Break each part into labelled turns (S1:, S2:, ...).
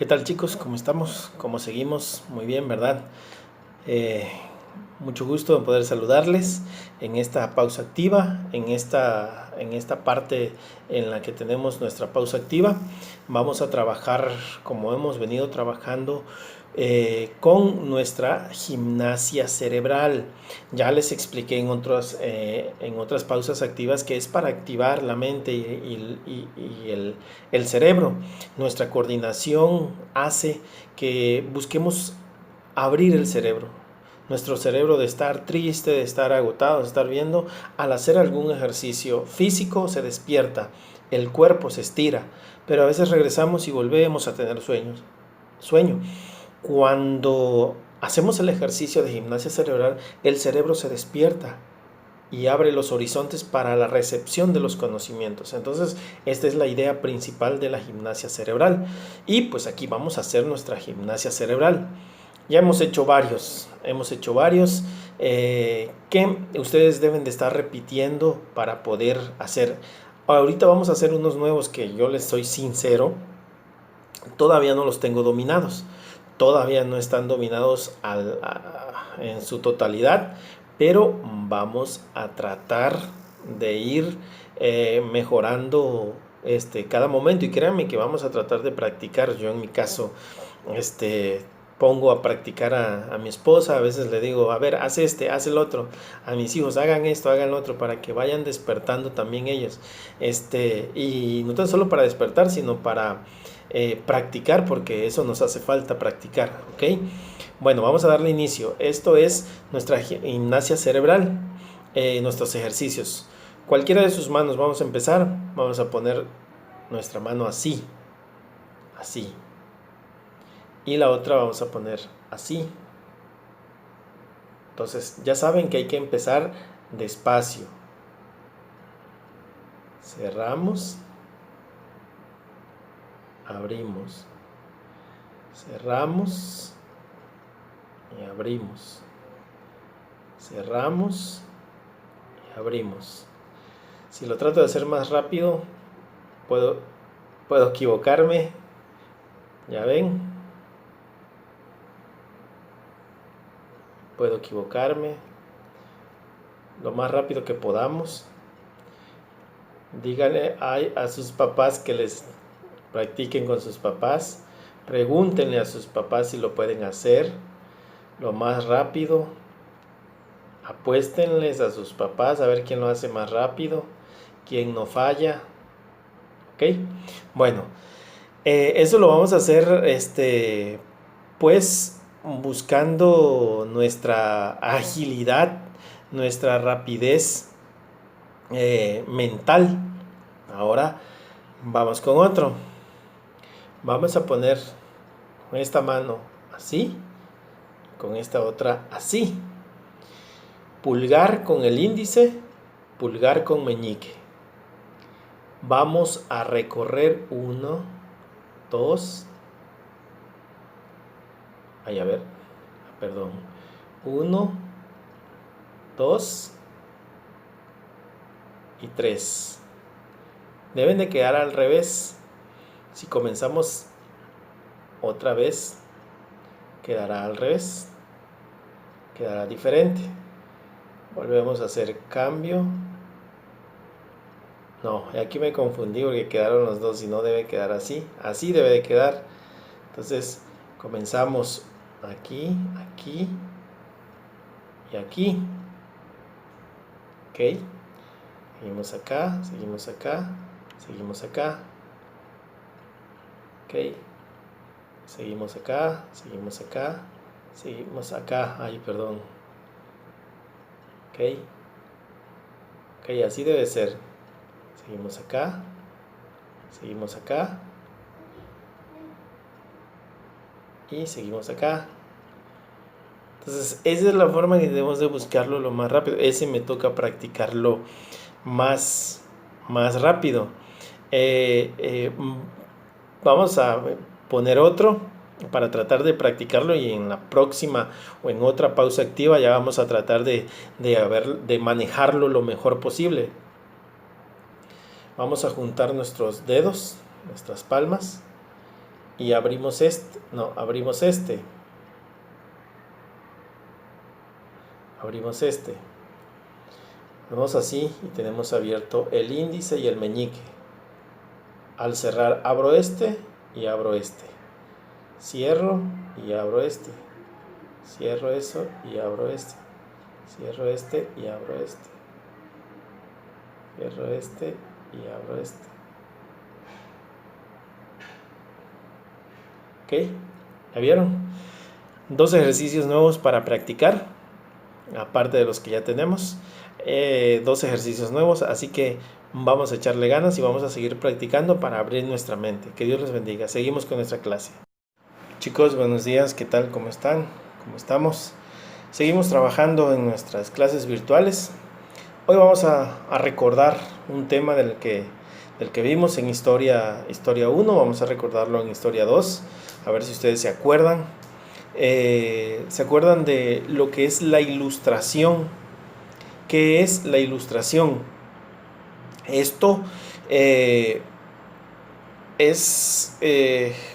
S1: ¿Qué tal, chicos? ¿Cómo estamos? ¿Cómo seguimos? Muy bien, ¿verdad? Eh, Mucho gusto en poder saludarles en esta pausa activa, en esta parte en la que tenemos nuestra pausa activa. Vamos a trabajar como hemos venido trabajando con nuestra gimnasia cerebral. Ya les expliqué en otras pausas activas que es para activar la mente y el cerebro. Nuestra coordinación hace que busquemos abrir el cerebro. Nuestro cerebro, de estar triste, de estar agotado, de estar viendo, al hacer algún ejercicio físico se despierta, el cuerpo se estira, pero a veces regresamos y volvemos a tener sueño. Cuando hacemos el ejercicio de gimnasia cerebral, el cerebro se despierta y abre los horizontes para la recepción de los conocimientos. Entonces, esta es la idea principal de la gimnasia cerebral. Y pues aquí vamos a hacer nuestra gimnasia cerebral. Ya hemos hecho varios que ustedes deben de estar repitiendo para poder hacer. Ahorita vamos a hacer unos nuevos que yo les soy sincero, todavía no los tengo dominados, todavía no están dominados en su totalidad, pero vamos a tratar de ir mejorando cada momento, y créanme que vamos a tratar de practicar. Yo en mi caso pongo a practicar a mi esposa, a veces le digo, a ver, haz haz el otro, a mis hijos, hagan esto, hagan lo otro, para que vayan despertando también ellos, y no tan solo para despertar, sino para practicar, porque eso nos hace falta practicar, ¿ok? Bueno, vamos a darle inicio. Esto es nuestra gimnasia cerebral, nuestros ejercicios. Cualquiera de sus manos, vamos a empezar, vamos a poner nuestra mano así, así, y la otra vamos a poner así. Entonces ya saben que hay que empezar despacio. Cerramos, abrimos, cerramos y abrimos, cerramos y abrimos. Si lo trato de hacer más rápido, puedo equivocarme. Ya ven, puedo equivocarme. Lo más rápido que podamos. Díganle a sus papás que les practiquen con sus papás. Pregúntenle a sus papás si lo pueden hacer lo más rápido. Apuéstenles a sus papás a ver quién lo hace más rápido, quién no falla. ¿Ok? Bueno, eso lo vamos a hacer pues buscando nuestra agilidad, nuestra rapidez mental. Ahora vamos con otro. Vamos a poner con esta mano así, con esta otra así. Pulgar con el índice, pulgar con meñique. Vamos a recorrer 1, 2, a ver, perdón, 1, 2 y 3. Deben de quedar al revés. Si comenzamos otra vez, quedará al revés, quedará diferente. Volvemos a hacer cambio. No, aquí me confundí porque quedaron los dos y no debe quedar así. Así debe de quedar. Entonces comenzamos aquí, aquí y aquí. Ok. Seguimos acá, seguimos acá, seguimos acá. Ok. Seguimos acá, seguimos acá, seguimos acá. Ay, perdón. Ok. Ok, así debe ser. Seguimos acá, seguimos acá y seguimos acá. Entonces esa es la forma que debemos de buscarlo lo más rápido. Ese me toca practicarlo más rápido. Vamos a poner otro para tratar de practicarlo, y en la próxima o en otra pausa activa ya vamos a tratar de manejarlo lo mejor posible. Vamos a juntar nuestros dedos, nuestras palmas, y abrimos este, no, abrimos este, abrimos este. Vemos así y tenemos abierto el índice y el meñique. Al cerrar abro este y abro este. Cierro y abro este. Cierro eso y abro este. Cierro este y abro este. Cierro este y abro este. ¿Ok? ¿Ya vieron? Dos ejercicios nuevos para practicar, aparte de los que ya tenemos. Dos ejercicios nuevos, así que vamos a echarle ganas y vamos a seguir practicando para abrir nuestra mente. Que Dios les bendiga. Seguimos con nuestra clase. Chicos, buenos días. ¿Qué tal? ¿Cómo están? ¿Cómo estamos? Seguimos trabajando en nuestras clases virtuales. Hoy vamos a recordar un tema del que vimos en Historia 1. Vamos a recordarlo en Historia 2. A ver si ustedes se acuerdan. ¿Se acuerdan de lo que es la ilustración? ¿Qué es la ilustración? Esto es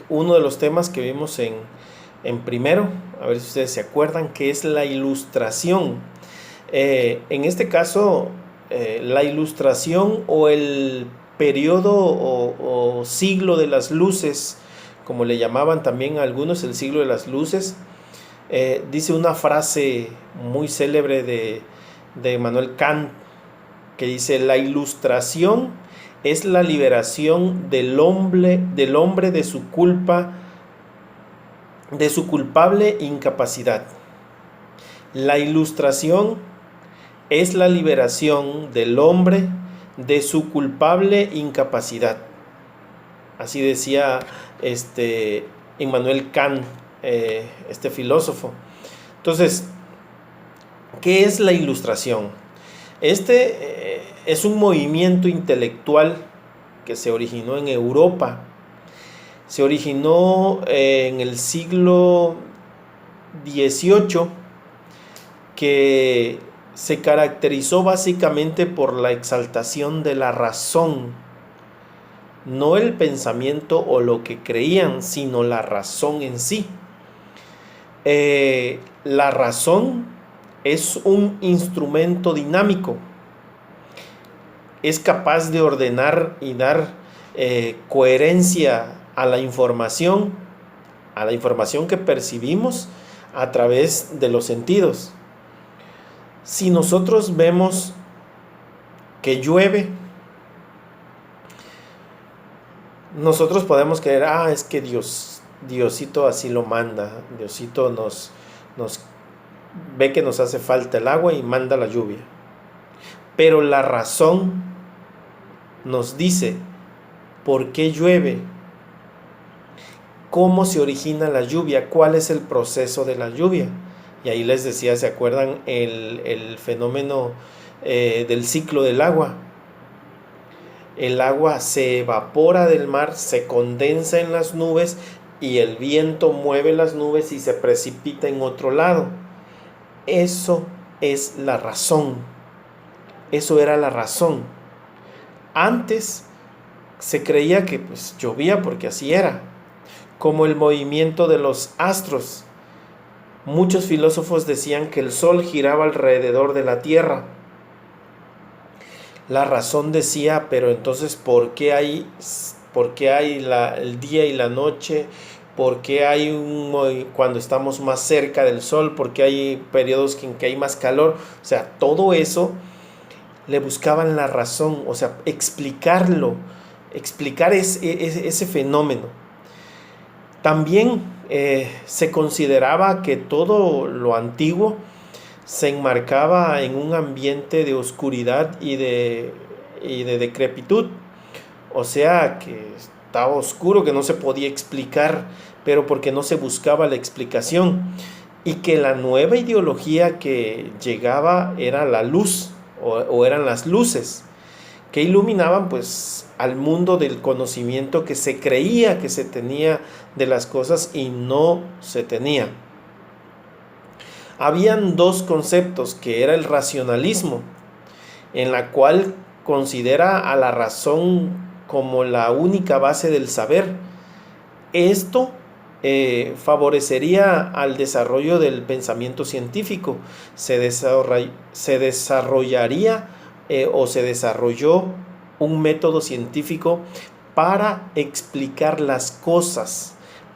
S1: uno de los temas que vimos en primero. A ver si ustedes se acuerdan qué es la ilustración. En este caso, la ilustración o el periodo o siglo de las luces, como le llamaban también a algunos, el siglo de las luces, dice una frase muy célebre de Immanuel Kant, que dice: la ilustración es la liberación del hombre de su culpa, de su culpable incapacidad. La ilustración es la liberación del hombre de su culpable incapacidad. Así decía Immanuel Kant, este filósofo. Entonces, ¿qué es la ilustración? Es un movimiento intelectual que se originó en Europa. Se originó en el siglo XVIII, que se caracterizó básicamente por la exaltación de la razón. No el pensamiento o lo que creían, sino la razón en sí. La razón es un instrumento dinámico. Es capaz de ordenar y dar coherencia a la información que percibimos a través de los sentidos. Si nosotros vemos que llueve, nosotros podemos creer: es que Diosito así lo manda. Diosito nos ve que nos hace falta el agua y manda la lluvia. Pero la razón nos dice por qué llueve, cómo se origina la lluvia, cuál es el proceso de la lluvia. Y ahí les decía, ¿se acuerdan el fenómeno del ciclo del agua? El agua se evapora del mar, se condensa en las nubes y el viento mueve las nubes y se precipita en otro lado. Eso es la razón. Eso era la razón. Antes se creía que llovía porque así era, como el movimiento de los astros. Muchos filósofos decían que el sol giraba alrededor de la tierra. La razón decía: pero entonces, ¿por qué hay el día y la noche? ¿Por qué hay cuando estamos más cerca del sol? ¿Por qué hay periodos en que hay más calor? O sea, todo eso le buscaban la razón, o sea, explicar ese fenómeno. También se consideraba que todo lo antiguo se enmarcaba en un ambiente de oscuridad y de decrepitud. O sea, que estaba oscuro, que no se podía explicar, pero porque no se buscaba la explicación. Y que la nueva ideología que llegaba era la luz, o eran las luces, que iluminaban al mundo del conocimiento que se creía que se tenía de las cosas y no se tenía. Habían dos conceptos, que era el racionalismo, en la cual considera a la razón como la única base del saber, Esto favorecería al desarrollo del pensamiento científico. Se desarrollaría o se desarrolló un método científico para explicar las cosas,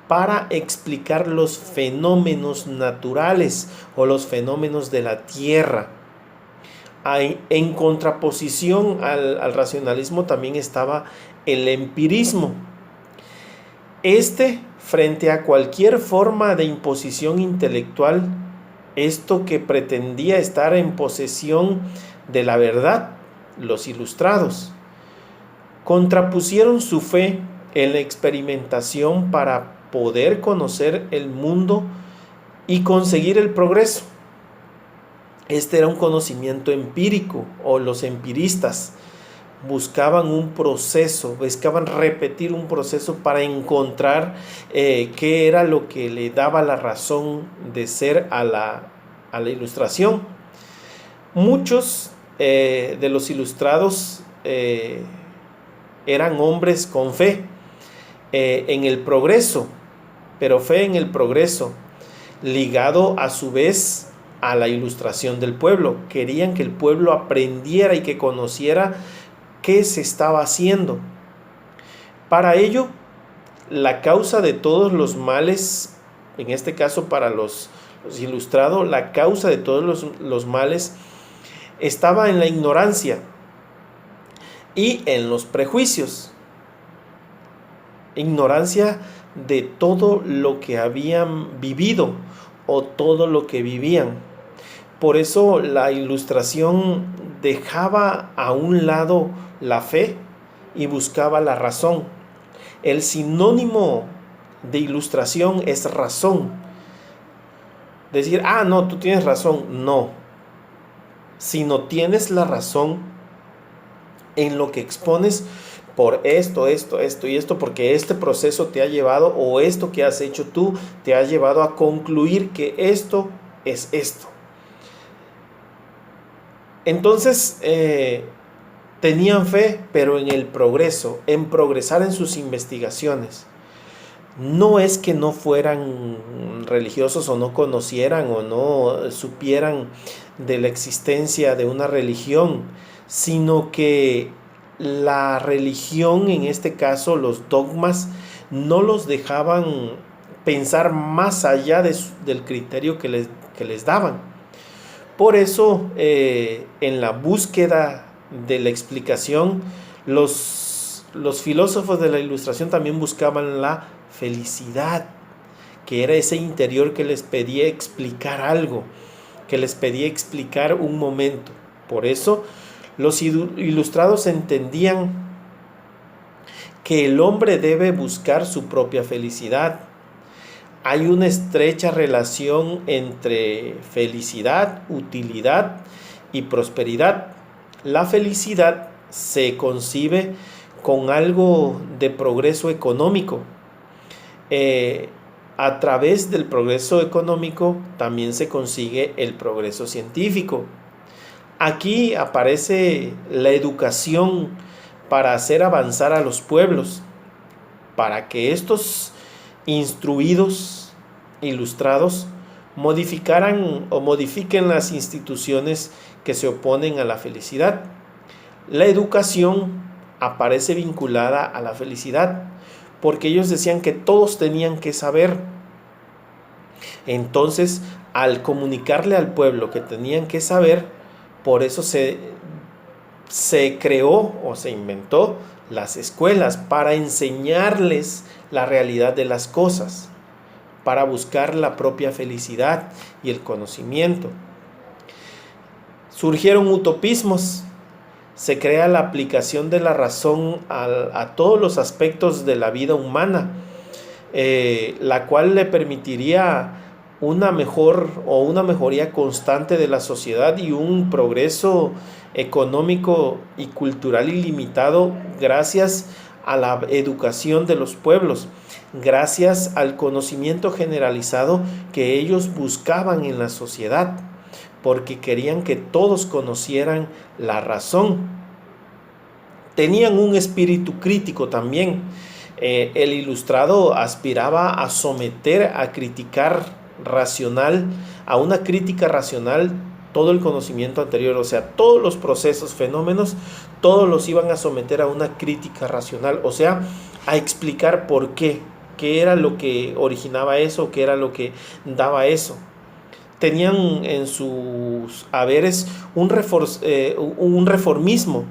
S1: para explicar los fenómenos naturales o los fenómenos de la Tierra. En contraposición al racionalismo también estaba el empirismo. Frente a cualquier forma de imposición intelectual, esto que pretendía estar en posesión de la verdad, los ilustrados contrapusieron su fe en la experimentación para poder conocer el mundo y conseguir el progreso. Este era un conocimiento empírico, o los empiristas buscaban un proceso, buscaban repetir un proceso para encontrar qué era lo que le daba la razón de ser a la ilustración. Muchos de los ilustrados eran hombres con fe en el progreso, pero fe en el progreso, ligado a su vez a la ilustración del pueblo. Querían que el pueblo aprendiera y que conociera qué se estaba haciendo. Para ello, la causa de todos los males, en este caso para los ilustrados, la causa de todos los males estaba en la ignorancia y en los prejuicios. Ignorancia de todo lo que habían vivido o todo lo que vivían. Por eso la ilustración dejaba a un lado la fe y buscaba la razón. El sinónimo de ilustración es razón. Decir, no, tú tienes razón. No. Sino tienes la razón en lo que expones por esto y esto, porque este proceso te ha llevado, o esto que has hecho tú, te ha llevado a concluir que esto es esto. Entonces, tenían fe, pero en el progreso, en progresar en sus investigaciones. No es que no fueran religiosos o no conocieran o no supieran de la existencia de una religión, sino que la religión, en este caso los dogmas, no los dejaban pensar más allá del criterio que les daban. Por eso, en la búsqueda de la explicación, los filósofos de la ilustración también buscaban la felicidad, que era ese interior que les pedía explicar algo, que les pedía explicar un momento. Por eso, los ilustrados entendían que el hombre debe buscar su propia felicidad. Hay una estrecha relación entre felicidad, utilidad y prosperidad. La felicidad se concibe con algo de progreso económico. A través del progreso económico también se consigue el progreso científico. Aquí aparece la educación para hacer avanzar a los pueblos, para que estos instruidos, ilustrados, modifiquen las instituciones que se oponen a la felicidad. La educación aparece vinculada a la felicidad, porque ellos decían que todos tenían que saber. Entonces, al comunicarle al pueblo que tenían que saber, por eso se creó o se inventó las escuelas, para enseñarles la realidad de las cosas, para buscar la propia felicidad y el conocimiento. Surgieron utopismos, se crea la aplicación de la razón a todos los aspectos de la vida humana, la cual le permitiría una mejoría constante de la sociedad y un progreso económico y cultural ilimitado gracias a la educación de los pueblos, gracias al conocimiento generalizado que ellos buscaban en la sociedad, porque querían que todos conocieran la razón. Tenían un espíritu crítico también. El ilustrado aspiraba a someter, a criticar racional, a una crítica racional todo el conocimiento anterior, o sea, todos los procesos, fenómenos, todos los iban a someter a una crítica racional, o sea, a explicar por qué era lo que originaba eso, qué era lo que daba eso. Tenían en sus haberes un reformismo,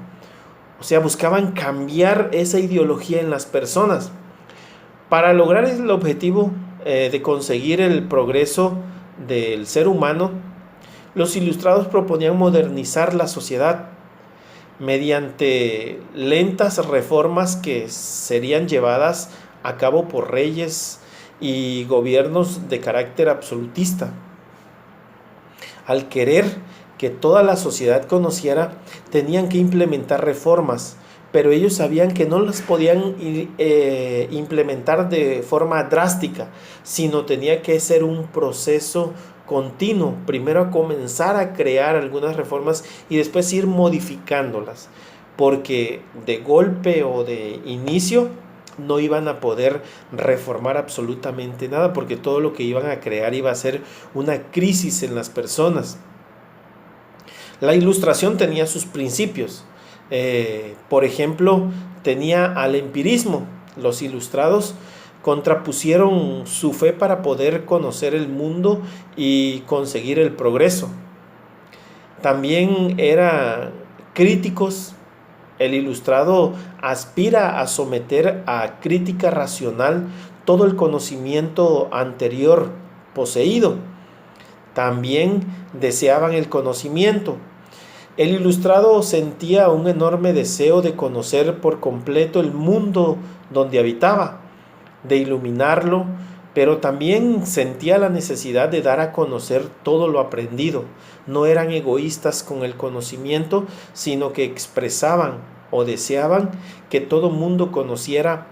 S1: o sea, buscaban cambiar esa ideología en las personas para lograr el objetivo de conseguir el progreso del ser humano. Los ilustrados proponían modernizar la sociedad mediante lentas reformas que serían llevadas a cabo por reyes y gobiernos de carácter absolutista. Al querer que toda la sociedad conociera, tenían que implementar reformas, pero ellos sabían que no las podían implementar de forma drástica, sino tenía que ser un proceso continuo. Primero a comenzar a crear algunas reformas y después ir modificándolas, porque de golpe o de inicio no iban a poder reformar absolutamente nada, porque todo lo que iban a crear iba a ser una crisis en las personas. La ilustración tenía sus principios. Por ejemplo, tenía al empirismo. Los ilustrados contrapusieron su fe para poder conocer el mundo y conseguir el progreso. También eran críticos. El ilustrado aspira a someter a crítica racional todo el conocimiento anterior poseído. También deseaban el conocimiento. El ilustrado sentía un enorme deseo de conocer por completo el mundo donde habitaba, de iluminarlo, pero también sentía la necesidad de dar a conocer todo lo aprendido. No eran egoístas con el conocimiento, sino que expresaban o deseaban que todo mundo conociera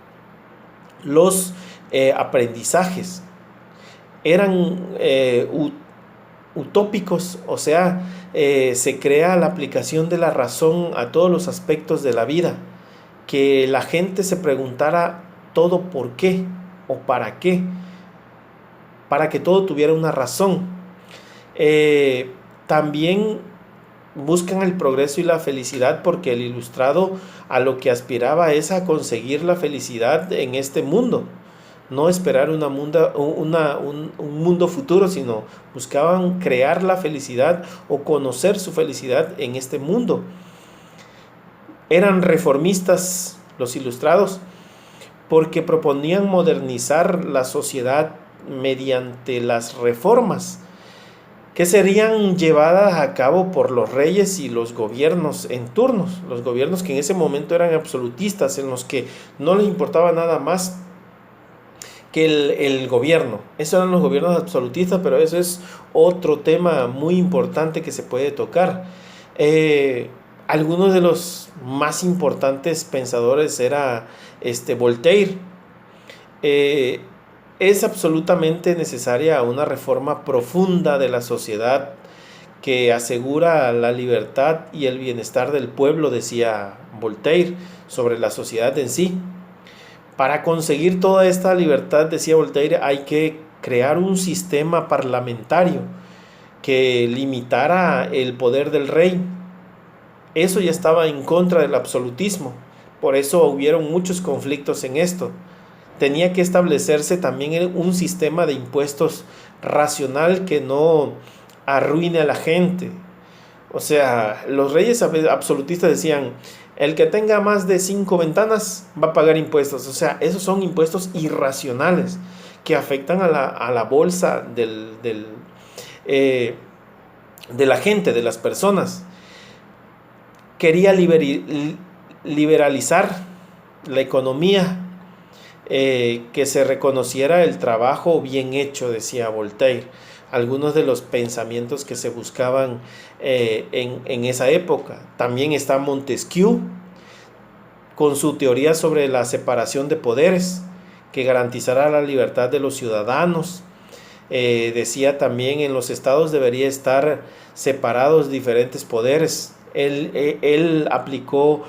S1: los aprendizajes. Eran utópicos, o sea, se crea la aplicación de la razón a todos los aspectos de la vida, que la gente se preguntara todo por qué o para qué, para que todo tuviera una razón. También buscan el progreso y la felicidad, porque el ilustrado a lo que aspiraba es a conseguir la felicidad en este mundo, no esperar un mundo futuro, sino buscaban crear la felicidad o conocer su felicidad en este mundo. Eran reformistas los ilustrados porque proponían modernizar la sociedad mediante las reformas que serían llevadas a cabo por los reyes y los gobiernos en turnos, los gobiernos que en ese momento eran absolutistas, en los que no les importaba nada más que el gobierno. Esos eran los gobiernos absolutistas, pero eso es otro tema muy importante que se puede tocar. Algunos de los más importantes pensadores era Voltaire. Es absolutamente necesaria una reforma profunda de la sociedad que asegura la libertad y el bienestar del pueblo, decía Voltaire, sobre la sociedad en sí. Para conseguir toda esta libertad, decía Voltaire, hay que crear un sistema parlamentario que limitara el poder del rey. Eso ya estaba en contra del absolutismo, por eso hubieron muchos conflictos en esto. Tenía que establecerse también un sistema de impuestos racional que no arruine a la gente. O sea, los reyes absolutistas decían, el que tenga más de 5 ventanas va a pagar impuestos. O sea, esos son impuestos irracionales que afectan a la bolsa de la gente, de las personas. Quería liberalizar la economía, que se reconociera el trabajo bien hecho, decía Voltaire. Algunos de los pensamientos que se buscaban en esa época. También está Montesquieu con su teoría sobre la separación de poderes que garantizará la libertad de los ciudadanos. Decía también en los estados debería estar separados diferentes poderes. Él aplicó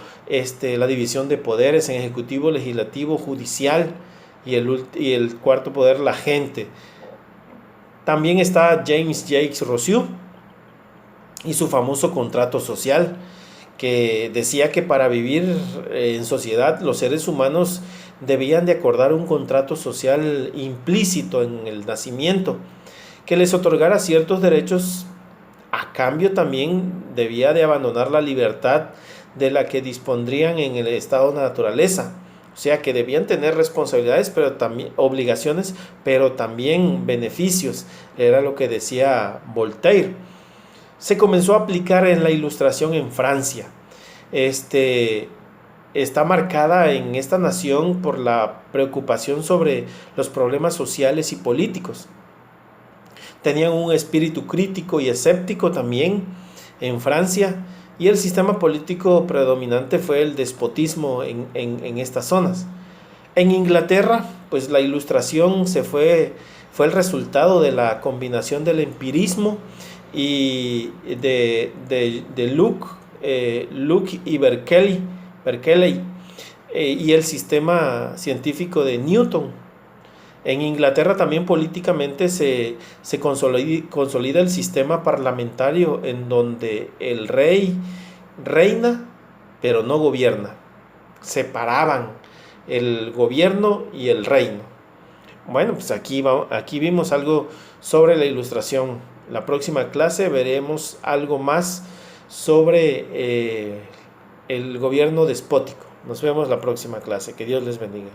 S1: la división de poderes en ejecutivo, legislativo, judicial y el cuarto poder, la gente. También está James Jacques Rousseau y su famoso contrato social, que decía que para vivir en sociedad los seres humanos debían de acordar un contrato social implícito en el nacimiento, que les otorgara ciertos derechos. A cambio también debía de abandonar la libertad de la que dispondrían en el estado de naturaleza. O sea que debían tener responsabilidades, pero también obligaciones, pero también beneficios. Era lo que decía Voltaire. Se comenzó a aplicar en la Ilustración en Francia. Está marcada en esta nación por la preocupación sobre los problemas sociales y políticos. Tenían un espíritu crítico y escéptico también en Francia, y el sistema político predominante fue el despotismo en estas zonas. En Inglaterra, pues la Ilustración fue el resultado de la combinación del empirismo y de Locke y Berkeley, y el sistema científico de Newton. En Inglaterra también políticamente se consolida el sistema parlamentario, en donde el rey reina pero no gobierna. Separaban el gobierno y el reino. Bueno, pues aquí vimos algo sobre la Ilustración. La próxima clase veremos algo más sobre el gobierno despótico. Nos vemos la próxima clase. Que Dios les bendiga.